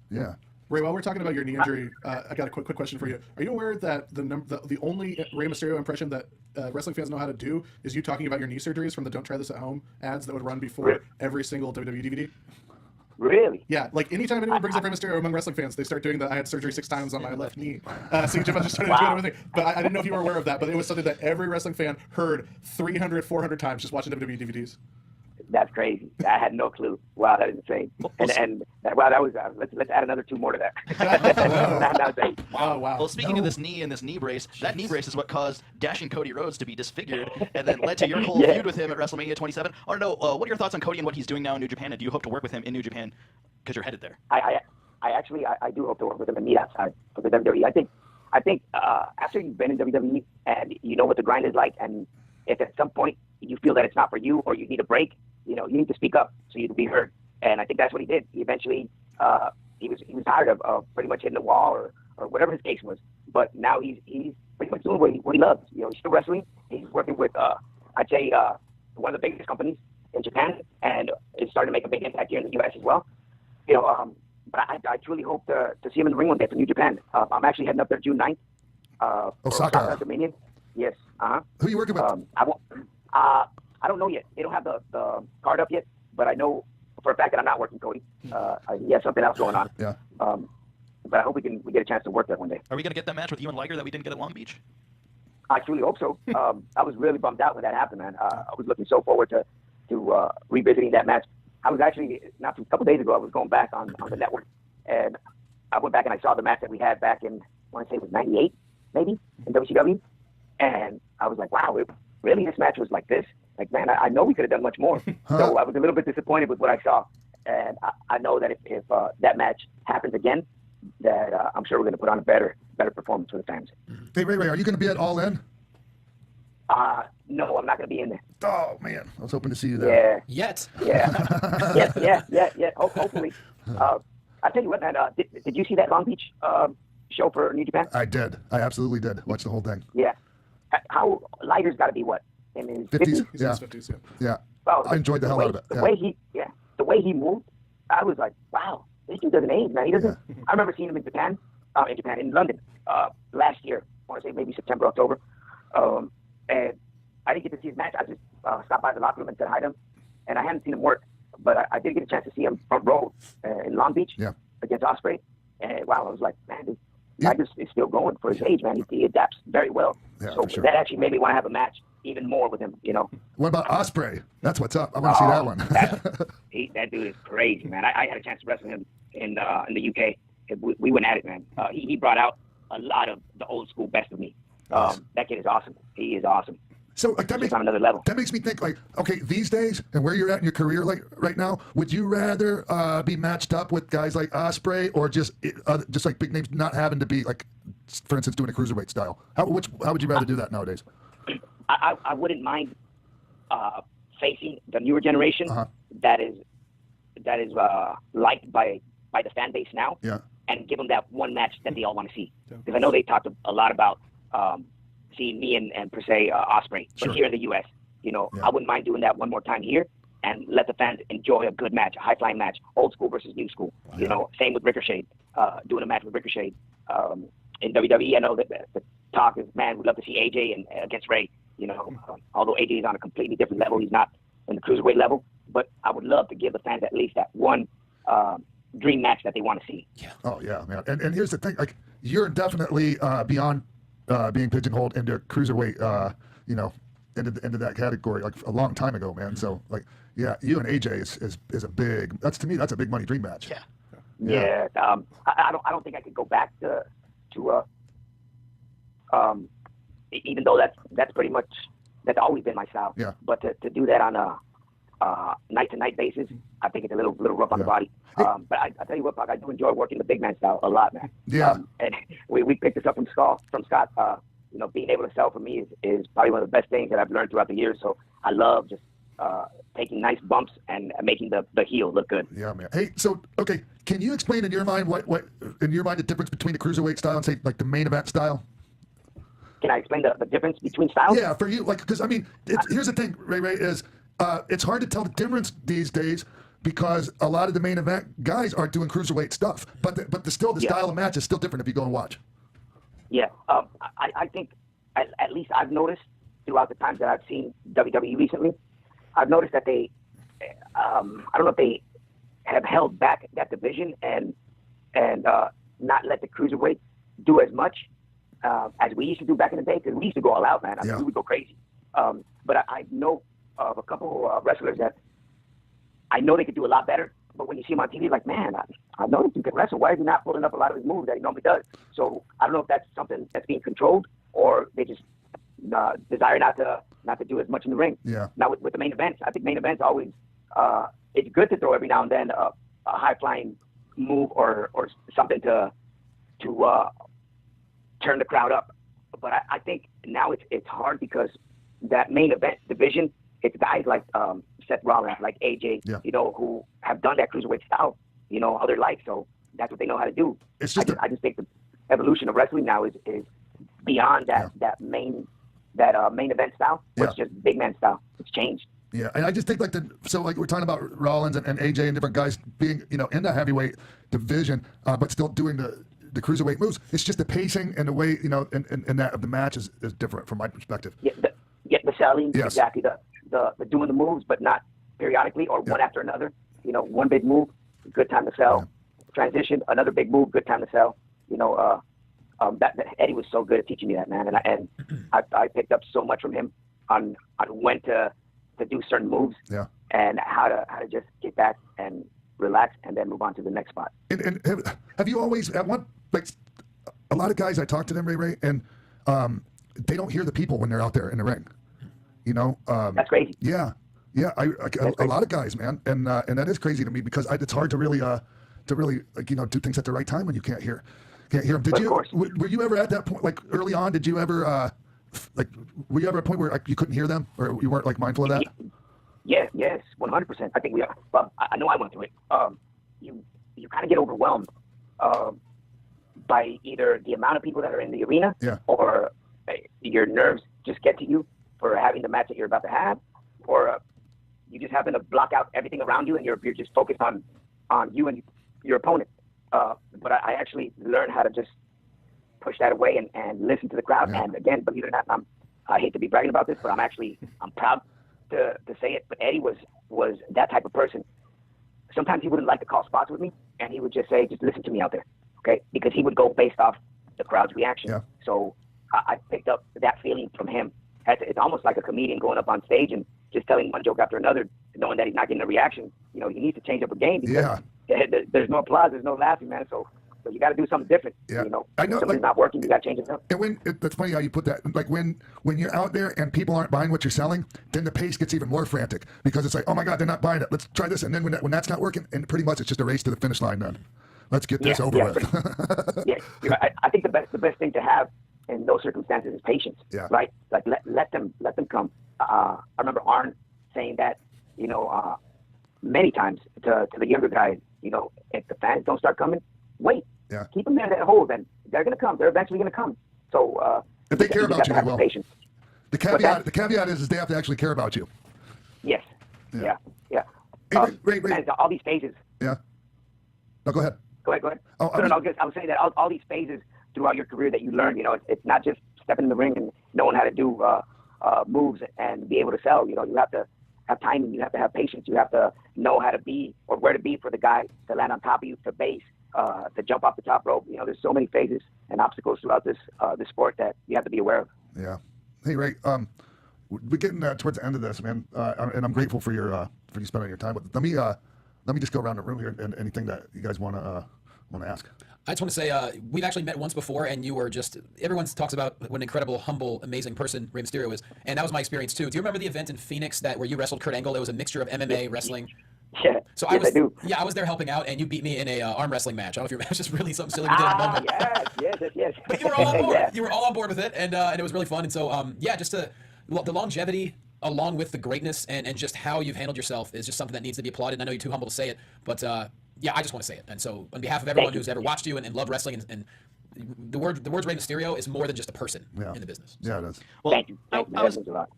Yeah. Ray, while we're talking about your knee injury, I got a quick question for you. Are you aware that the only Rey Mysterio impression that wrestling fans know how to do is you talking about your knee surgeries from the "Don't Try This at Home" ads that would run before every single WWE DVD? Really? Yeah, like anytime anyone brings up Rey Mysterio among wrestling fans, they start doing the "I had surgery 6 times on my left knee." So you just started doing everything. But I didn't know if you were aware of that, but it was something that every wrestling fan heard 300, 400 times just watching WWE DVDs. That's crazy. I had no clue. Wow, that is insane. And wow, that was let's add another 2 more to that. That was 8. Wow. Well, speaking of this knee and this knee brace, that knee brace is what caused Dashing Cody Rhodes to be disfigured, and then led to your whole feud with him at WrestleMania 27. I want to know what are your thoughts on Cody and what he's doing now in New Japan, and do you hope to work with him in New Japan because you're headed there? I actually do hope to work with him and meet outside of the WWE. I think after you've been in WWE and you know what the grind is like, and if at some point you feel that it's not for you or you need a break, you know, you need to speak up so you can be heard. And I think that's what he did. He eventually, he was tired of pretty much hitting the wall or whatever his case was. But now he's pretty much doing what he loves. You know, he's still wrestling. He's working with, I'd say, one of the biggest companies in Japan, and is starting to make a big impact here in the U.S. as well. You know, but I truly hope to see him in the ring one day for New Japan. I'm actually heading up there June 9th. Osaka. Dominion. Yes. Who are you working with? I don't know yet. They don't have the card up yet, but I know for a fact that I'm not working Cody. He has something else going on. Yeah. But I hope we get a chance to work that one day. Are we going to get that match with you and Liger that we didn't get at Long Beach? I truly hope so. I was really bummed out when that happened, man. I was looking so forward to revisiting that match. I was actually, a couple days ago, I was going back on the network, and I went back and I saw the match that we had back in, I want to say it was 98, maybe, in WCW. And I was like, wow, really, this match was like this? Like, man, I know we could have done much more. So I was a little bit disappointed with what I saw. And I know that if that match happens again, that I'm sure we're going to put on a better performance for the fans. Hey, Ray, are you going to be at All In? No, I'm not going to be in there. Oh man, I was hoping to see you there. Yet. Yeah. Hopefully. I tell you what, man. Did you see that Long Beach show for New Japan? I did. I absolutely did. Watch the whole thing. Yeah. How Liger's got to be what in his 50s? He's in Yeah. his 50s, yeah. Yeah. Well, I enjoyed the hell out of it. The Yeah. way he moved, I was like, wow, this dude doesn't age, man. He doesn't. I remember seeing him in Japan, in London, last year. I want to say maybe September, October, and I didn't get to see his match. I just stopped by the locker room and said hi to him, and I hadn't seen him work, but I did get a chance to see him front row in Long Beach against Ospreay, and wow, I was like, man, this guy just is still going for his age, man. He adapts very well. Yeah, so for sure. that actually made me want to have a match even more with him, you know. What about Ospreay? That's what's up. I want to see that one. That dude is crazy, man. I had a chance to wrestle him in the UK. We went at it, man. He brought out a lot of the old school best of me. That kid is awesome. He is awesome. So like, Just on another level. That makes me think, like, okay, these days and where you're at in your career, like right now, would you rather be matched up with guys like Ospreay or just like big names, not having to be like, for instance, doing a cruiserweight style? How would you rather do that nowadays? I wouldn't mind facing the newer generation that is liked by the fan base now, and give them that one match that they all want to see. Because I know they talked a lot about seeing me and per se Ospreay, but here in the U.S., you know, I wouldn't mind doing that one more time here and let the fans enjoy a good match, a high-flying match, old school versus new school. You know, same with Ricochet, doing a match with Ricochet. In WWE, I know that the talk is, man, we'd love to see AJ and against Rey. You know, although AJ is on a completely different level, he's not in the cruiserweight level. But I would love to give the fans at least that one dream match that they want to see. Yeah. Oh yeah, man. And here's the thing, like, you're definitely beyond being pigeonholed into cruiserweight, you know, into that category like a long time ago, man. So like, yeah, you and AJ is a big. To me, that's a big money dream match. Yeah. I don't think I could go back to even though that's pretty much, that's always been my style. Yeah. But to do that on a night-to-night basis, I think it's a little rough on the body. But I tell you what, Pac, I do enjoy working the big man style a lot, man. Yeah. And we picked this up from Scott. You know, being able to sell for me is probably one of the best things that I've learned throughout the years. So I love just taking nice bumps and making the heel look good. Yeah, man. Hey, so okay, can you explain in your mind what in your mind the difference between the cruiserweight style and say like the main event style? Can I explain the difference between styles? Yeah, for you, like, because I mean, here's the thing, Ray, is it's hard to tell the difference these days because a lot of the main event guys aren't doing cruiserweight stuff, but the style of match is still different if you go and watch. Yeah, I think at least I've noticed throughout the times that I've seen WWE recently, I've noticed that they, I don't know if they have held back that division and not let the cruiserweight do as much as we used to do back in the day, because we used to go all out, man. I mean, we would go crazy. But I know of a couple of wrestlers that I know they could do a lot better, but when you see him on TV, like, man, I know he can wrestle. Why is he not pulling up a lot of his moves that he normally does? So I don't know if that's something that's being controlled or they just desire not to do as much in the ring. Yeah. Now with the main events, I think main events always it's good to throw every now and then a high flying move or something to turn the crowd up. But I think now it's hard because that main event division, it's guys like Seth Rollins, like AJ, you know, who have done that cruiserweight style, you know, all their life. So that's what they know how to do. It's just I just think the evolution of wrestling now is beyond that main event style. It's just big man style. It's changed. Yeah, and I just think like we're talking about Rollins and AJ and different guys being, you know, in the heavyweight division, but still doing the cruiserweight moves. It's just the pacing and the way, you know, and that of the match is different from my perspective. Yeah, the selling, exactly. The doing the moves, but not periodically or one after another. You know, one big move, good time to sell. Yeah. Transition, another big move, good time to sell. You know, that Eddie was so good at teaching me that, man, and I picked up so much from him on when to do certain moves, and how to just get back and relax and then move on to the next spot. And have you always at one, like, a lot of guys I talk to them, Ray, and they don't hear the people when they're out there in the ring. You know, that's crazy. Yeah, a lot of guys, man, and that is crazy to me because it's hard to really really like do things at the right time when you can't hear them. Did Of you? course. Were you ever at that point? Like early on, did you ever were you ever at a point where like, you couldn't hear them, or you weren't like mindful of that? Yes, 100%. I think we are. Well, I know I went through it. You kind of get overwhelmed by either the amount of people that are in the arena, or your nerves just get to you for having the match that you're about to have, or you just happen to block out everything around you and you're just focused on you and your opponent. But I actually learned how to just push that away and listen to the crowd. And again, believe it or not, I hate to be bragging about this, but I'm proud to say it. But Eddie was that type of person. Sometimes he wouldn't like to call spots with me, and he would just say, just listen to me out there, okay? Because he would go based off the crowd's reaction. Yeah. So I picked up that feeling from him. It's almost like a comedian going up on stage and just telling one joke after another, knowing that he's not getting a reaction. He needs to change up a game because there's no applause, there's no laughing, man. So you got to do something different. Yeah. I know. Something's not working, you got to change it up. And that's funny how you put that. Like when you're out there and people aren't buying what you're selling, then the pace gets even more frantic because it's like, oh my God, they're not buying it. Let's try this. And then when that's not working, and pretty much it's just a race to the finish line. Then let's get this over with. I think the best thing to have in those circumstances is patience. Yeah. Right. Like let them come. I remember Arn saying that many times to the younger guys. If the fans don't start coming, wait. Yeah. Keep them in that hole. Then they're going to come. They're eventually going to come. So if they care about you, they will. Patience. The caveat is they have to actually care about you. Yes. Yeah. Hey, Ray. And all these phases. Yeah. No, go ahead. Go ahead. Oh, I was saying that all these phases throughout your career that you learn, it's not just stepping in the ring and knowing how to do moves and be able to sell. You have to have timing. You have to have patience. You have to know how to be or where to be for the guy to land on top of you, to base, to jump off the top rope. There's so many phases and obstacles throughout this sport that you have to be aware of. Yeah. Hey, Ray. We're getting towards the end of this, man, and I'm grateful for you spending your time with us. Let me just go around the room here and anything that you guys want to ask. I just want to say we've actually met once before, and you were just everyone talks about what an incredible, humble, amazing person Rey Mysterio is, and that was my experience too. Do you remember the event in Phoenix where you wrestled Kurt Angle? It was a mixture of MMA, wrestling. Yeah. So I was there helping out, and you beat me in a arm wrestling match. I don't know if you remember. It was just really something silly we did in the moment. Yes. But you were all on board. You were all on board with it, and it was really fun. And so just the longevity along with the greatness and just how you've handled yourself is just something that needs to be applauded. And I know you're too humble to say it, but I just want to say it. And so on behalf of everyone who's ever watched you and loved wrestling and the words Rey Mysterio is more than just a person in the business. Yeah, it is. Well, Thank you. I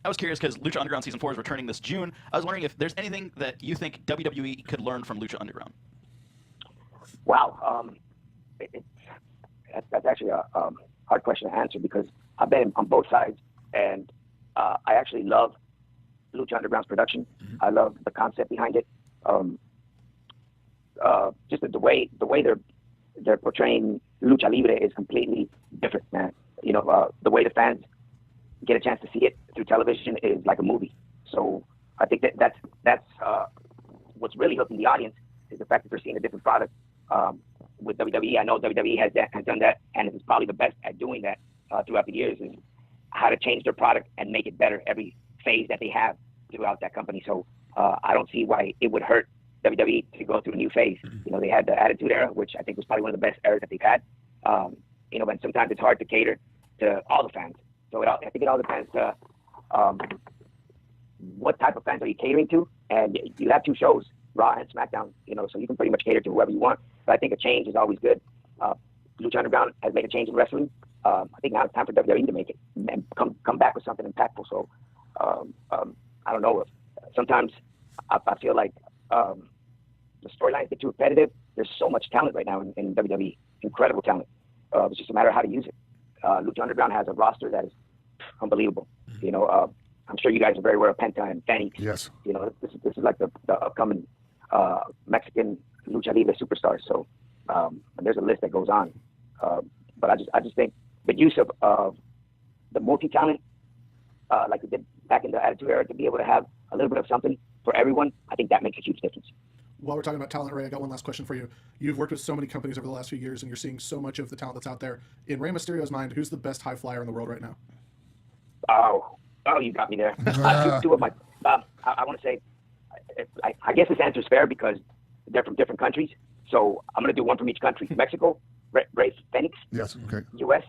was curious because Lucha Underground Season 4 is returning this June. I was wondering if there's anything that you think WWE could learn from Lucha Underground. Wow. That's actually a hard question to answer because I've been on both sides, and I actually love Lucha Underground's production. Mm-hmm. I love the concept behind it. Just the way they're portraying Lucha Libre is completely different, man. The way the fans get a chance to see it through television is like a movie. So I think that's what's really hooking the audience is the fact that they're seeing a different product with WWE. I know WWE has done that, and is probably the best at doing that throughout the years, is how to change their product and make it better every phase that they have throughout that company. So I don't see why it would hurt WWE to go through a new phase. They had the Attitude Era, which I think was probably one of the best eras that they've had. And sometimes it's hard to cater to all the fans. So I think it all depends to what type of fans are you catering to. And you have two shows, Raw and SmackDown, so you can pretty much cater to whoever you want. But I think a change is always good. Lucha Underground has made a change in wrestling. I think now it's time for WWE to make it and come back with something impactful. So I don't know. Sometimes I feel like the storylines get too repetitive. There's so much talent right now in WWE, incredible talent. It's just a matter of how to use it. Lucha Underground has a roster that is unbelievable. I'm sure you guys are very aware of Penta and Fenix. Yes. This is like the upcoming Mexican Lucha Libre superstars. So and there's a list that goes on. But I just think the use of the multi-talent, like we did back in the Attitude Era, to be able to have a little bit of something for everyone, I think that makes a huge difference. While we're talking about talent, Ray, I got one last question for you. You've worked with so many companies over the last few years, and you're seeing so much of the talent that's out there. In Rey Mysterio's mind, who's the best high flyer in the world right now? Oh, you got me there. Two of my, I want to say, I guess this answer is fair because they're from different countries. So I'm going to do one from each country. Mexico, Ray Phoenix. Yes. Okay. U.S.,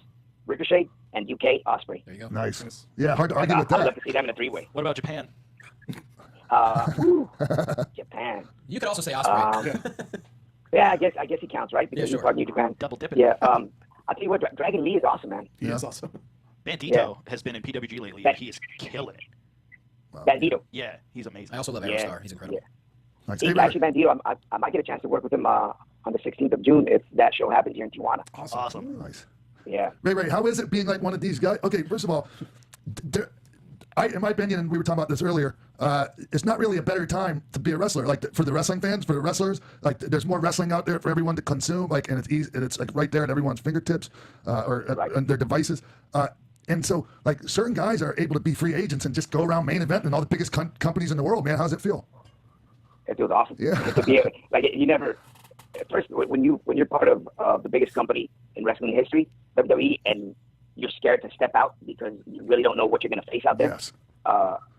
Ricochet, and UK, Osprey. There you go. Nice. Yeah, hard to argue with I would love that. to see them in a three-way. What about Japan? Japan. You could also say Osprey. Yeah, I guess he counts, right? Because Yeah, he's sure. part of New Japan. Double dipping. Yeah. I'll tell you what, Dragon Lee is awesome, man. He is awesome. Bandito has been in PWG lately, and he is killing it. Bandito. Yeah, he's amazing. I also love Yeah. Aerostar. He's incredible. Nice. He's Hey, Ray, actually Bandito. I might get a chance to work with him on the 16th of June if that show happens here in Tijuana. Awesome. nice. Yeah. Ray, how is it being like one of these guys? Okay, first of all, in my opinion, and we were talking about this earlier, it's not really a better time to be a wrestler. Like for the wrestling fans, for the wrestlers, like there's more wrestling out there for everyone to consume. Like, and it's easy, and it's like right there at everyone's fingertips, or on their devices. And so, like certain guys are able to be free agents and just go around main event and all the biggest companies in the world. Man, how's it feel? It feels awesome. Yeah. To be, like you never. First, when you're part of the biggest company in wrestling history, WWE, and you're scared to step out because you really don't know what you're going to face out there. Yes.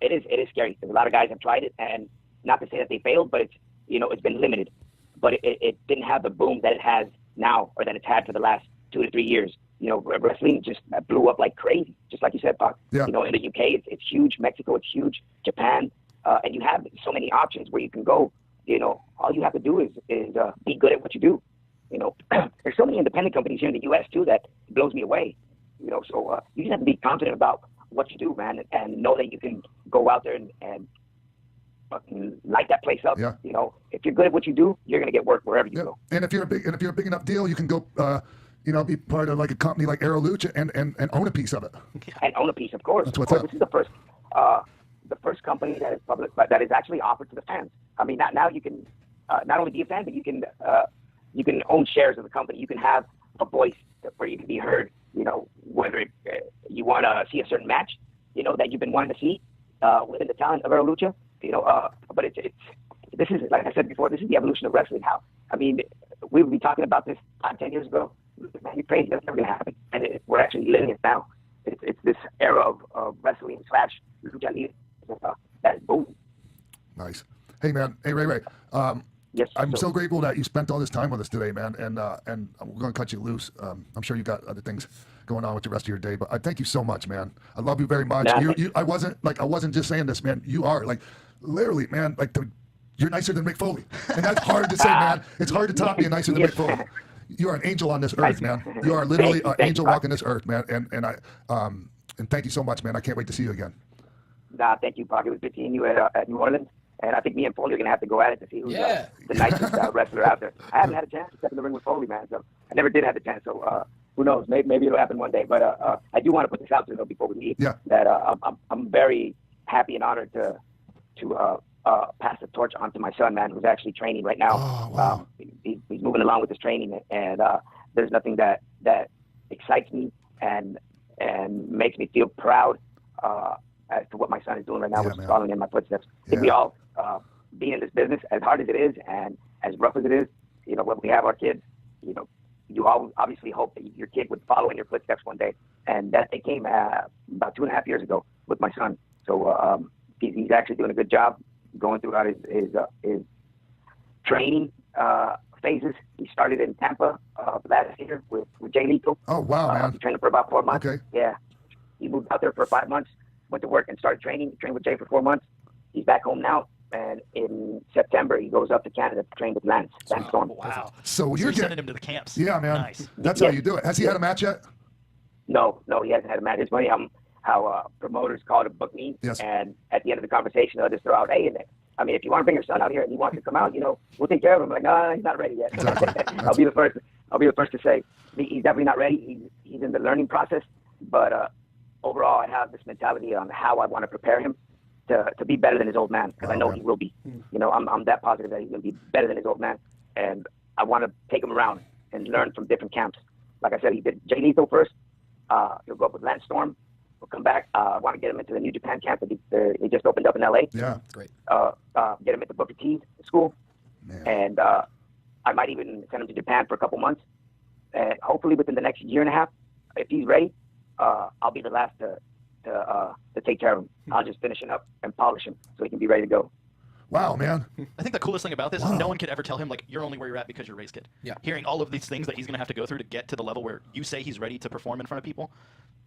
It is scary. There's a lot of guys have tried it, and not to say that they failed, but it's been limited. But it didn't have the boom that it has now, or that it's had for the last 2 to 3 years. Wrestling just blew up like crazy, just like you said, Pac. Yeah. In the UK, it's huge. Mexico, it's huge. Japan, and you have so many options where you can go. All you have to do is be good at what you do. There's so many independent companies here in the U.S. too that blows me away. So you just have to be confident about what you do, man, and know that you can go out there and fucking light that place up. Yeah. If you're good at what you do, you're gonna get work wherever you go. And if you're a big enough deal, you can go, be part of like a company like Aero Lucha and own a piece of it. And own a piece, of course. That's Of what's course, up. this is the first company that is public, but that is actually offered to the fans. I mean, now you can not only be a fan, but you can own shares of the company. You can have a voice where you can be heard. Whether you want to see a certain match, that you've been wanting to see within the talent of Aero Lucha. But this is, like I said before, this is the evolution of wrestling. We would be talking about this 5-10 years ago. Man, you're crazy. That's never going to happen. And we're actually living it now. It's this era of wrestling / lucha libre that is booming. Nice. Hey, man. Hey, Ray. Yes, I'm sir. so grateful that you spent all this time with us today, man. And we're going to cut you loose. I'm sure you got other things going on with the rest of your day, but I thank you so much, man. I love you very much. Nah, I wasn't just saying this, man. You are like, literally, man. Like you're nicer than Mick Foley, and that's hard to say, man. It's hard to top you nicer than Mick Foley. You are an angel on this earth, man. You are literally an angel walking this earth, man. And thank you so much, man. I can't wait to see you again. Nah, thank you, Pac. It was good seeing you at New Orleans. And I think me and Foley are going to have to go at it to see who's the nicest wrestler out there. I haven't had a chance to step in the ring with Foley, man. So I never did have the chance. So who knows? Maybe it'll happen one day. But I do want to put this out there, though, before we leave. Yeah. That I'm very happy and honored to pass the torch on to my son, man, who's actually training right now. Oh, wow. He's moving along with his training. And there's nothing that excites me and makes me feel proud as to what my son is doing right now, which is following in my footsteps. I think we all, being in this business, as hard as it is and as rough as it is, when we have our kids, you all obviously hope that your kid would follow in your footsteps one day. And that day came about 2.5 years ago with my son. So he's actually doing a good job going throughout his training phases. He started in Tampa last year with Jay Lethal. Oh, wow, man. He trained for about 4 months. Okay. Yeah. He moved out there for 5 months, went to work and started training. Trained with Jay for 4 months. He's back home now. And in September, he goes up to Canada to train with Lance Storm. Wow. So you're getting sending him to the camps. Yeah, man. Nice. That's how you do it. Has he had a match yet? No, he hasn't had a match. It's funny how promoters call to book me. Yes. And at the end of the conversation, they'll just throw out, hey, I mean, if you want to bring your son out here and he wants to come out, we'll take care of him. I'm like, no, he's not ready yet. Exactly. I'll be the first to say he's definitely not ready. He's in the learning process. But overall, I have this mentality on how I want to prepare him to be better than his old man, because I know he will be. I'm that positive that he's going to be better than his old man, and I want to take him around and learn from different camps. Like I said, he did Jay Lethal first. He'll go up with Lance Storm. We'll come back. I want to get him into the New Japan camp that he just opened up in LA. Yeah. Great. Get him into Booker T's school, Man. and I might even send him to Japan for a couple months. And hopefully within the next year and a half, if he's ready, I'll be the last to take care of him. I'll just finish him up and polish him so he can be ready to go. Wow, man. I think the coolest thing about this is no one could ever tell him, like, you're only where you're at because you're Rey's kid. Yeah. Hearing all of these things that he's going to have to go through to get to the level where you say he's ready to perform in front of people,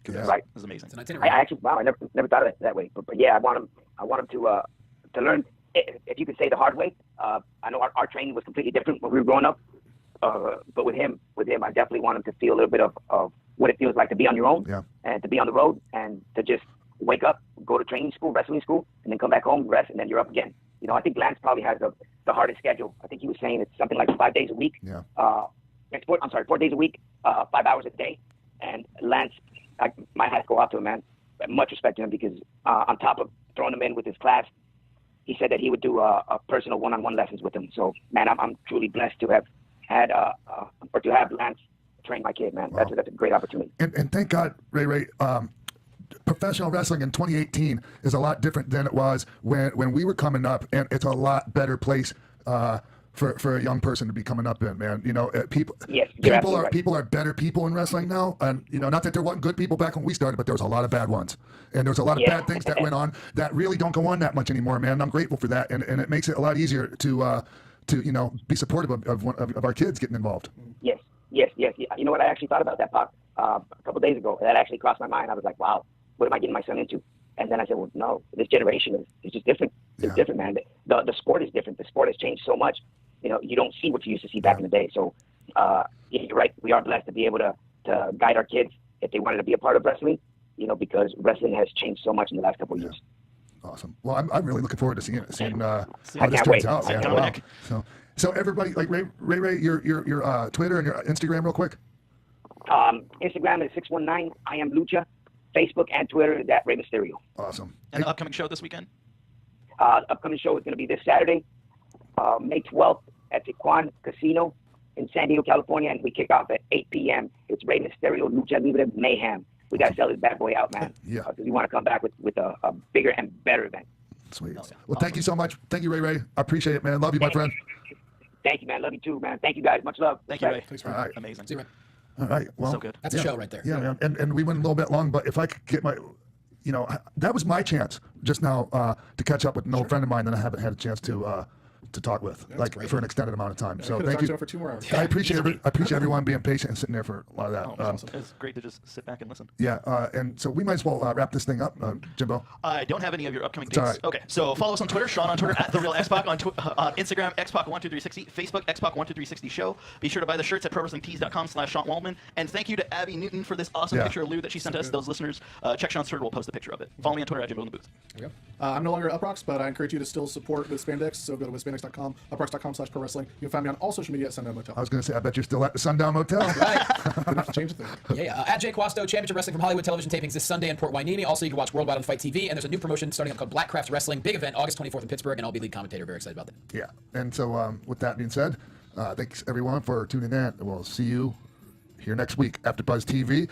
Yeah. Right. this is amazing. It's an I itinerary. actually, wow, I never thought of it that way. But yeah, I want him to learn, if you could say the hard way. I know our training was completely different when we were growing up. But with him, I definitely want him to feel a little bit of what it feels like to be on your own, Yeah. and to be on the road, and to just wake up, go to training school, wrestling school, and then come back home, rest, and then you're up again. You know, I think Lance probably has the hardest schedule. I think he was saying it's something like 5 days a week. Yeah. 4 days a week, 5 hours a day. And Lance, my hats go off to him, man. Much respect to him, because on top of throwing him in with his class, he said that he would do a personal one-on-one lessons with him. So, man, I'm truly blessed to have had or to have Lance train my kid, man. Wow. That's a great opportunity. And thank God, Ray, professional wrestling in 2018 is a lot different than it was when we were coming up, and it's a lot better place for a young person to be coming up in, man. You know, people Yes, you're absolutely right. people are better people in wrestling now, and you know, not that there weren't good people back when we started, but there was a lot of bad ones, and there's a lot of Yeah. bad things that went on that really don't go on that much anymore, man. And I'm grateful for that, and it makes it a lot easier to you know, be supportive of our kids getting involved. Yes. You know what? I actually thought about that, Pac, a couple of days ago. That actually crossed my mind. I was like, wow, what am I getting my son into? And then I said, well, no, this generation is just different. It's Yeah. different, man. The sport is different. The sport has changed so much. You know, you don't see what you used to see back in the day. So, yeah, you're right. We are blessed to be able to guide our kids if they wanted to be a part of wrestling, you know, because wrestling has changed so much in the last couple of years. Awesome. Well, I'm really looking forward to seeing how this can't turns wait. out, man. Dominic. Wow. So everybody, like Ray, your Twitter and your Instagram, real quick. Instagram is 619 I am Lucha. Facebook and Twitter is at Rey Mysterio. Awesome. And the upcoming show this weekend? Upcoming show is going to be this Saturday, May 12th at the Quan Casino in San Diego, California, and we kick off at 8 p.m. It's Rey Mysterio Lucha Libre Mayhem. We got to sell this bad boy out, man. Yeah. Because we want to come back with a bigger and better event. Sweet. Well, thank you so much. Thank you, Ray. I appreciate it, man. Love you, my friend. Thank you, man. Love you too, man. Thank you, guys. Much love. Thank you, Ray. Thanks, All man. right. Amazing. See you, Ray. All right. Well, So good. That's a show right there. Yeah, man. And we went a little bit long, but if I could get my, you know, that was my chance just now to catch up with an old friend of mine that I haven't had a chance to talk with, like great. for an extended amount of time. So Could've thank talked you. to him for 2 more hours. I appreciate everyone being patient and sitting there for a lot of that. It's great to just sit back and listen. Yeah, and so we might as well wrap this thing up, Jimbo. I don't have any of your upcoming all dates. right. Okay, so follow us on Twitter, Sean on Twitter, at The Real X-Pac, on Instagram, X-Pac12360, Facebook, X-Pac12360 Show. Be sure to buy the shirts at ProWrestlingTees.com/Sean Waltman. And thank you to Abby Newton for this awesome Yeah. picture of Lou that she sent us. Those listeners, check Sean's Twitter, we'll post a picture of it. Follow me on Twitter, at Jimbo in the Booth. There we go. I'm no longer at Uproxx, but I encourage you to still support with Spandex. So go to withspandex.com, uproxx.com/pro wrestling. You can find me on all social media at Sundown Motel. I was going to say, I bet you're still at the Sundown Motel. Didn't have to change the thing. Yeah, at Jay Quasto, Championship Wrestling from Hollywood television tapings this Sunday in Port Wainini. Also, you can watch Worldwide on Fight TV, and there's a new promotion starting up called Blackcraft Wrestling. Big event, August 24th in Pittsburgh, and I'll be lead commentator. Very excited about that. Yeah. And so with that being said, thanks everyone for tuning in. We'll see you here next week after Buzz TV,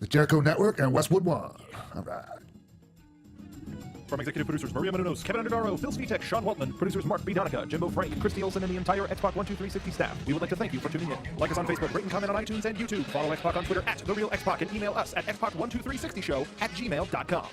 the Jericho Network, and Westwood One. All right. From executive producers Maria Menounos, Kevin Undergaro, Phil Svitek, Sean Waltman, producers Mark B. Donica, Jimbo Frank, Christy Olsen, and the entire X-Pac 12360 staff, we would like to thank you for tuning in. Like us on Facebook, rate and comment on iTunes and YouTube. Follow X-Pac on Twitter at The Real X-Pac, and email us at xpac12360show@gmail.com.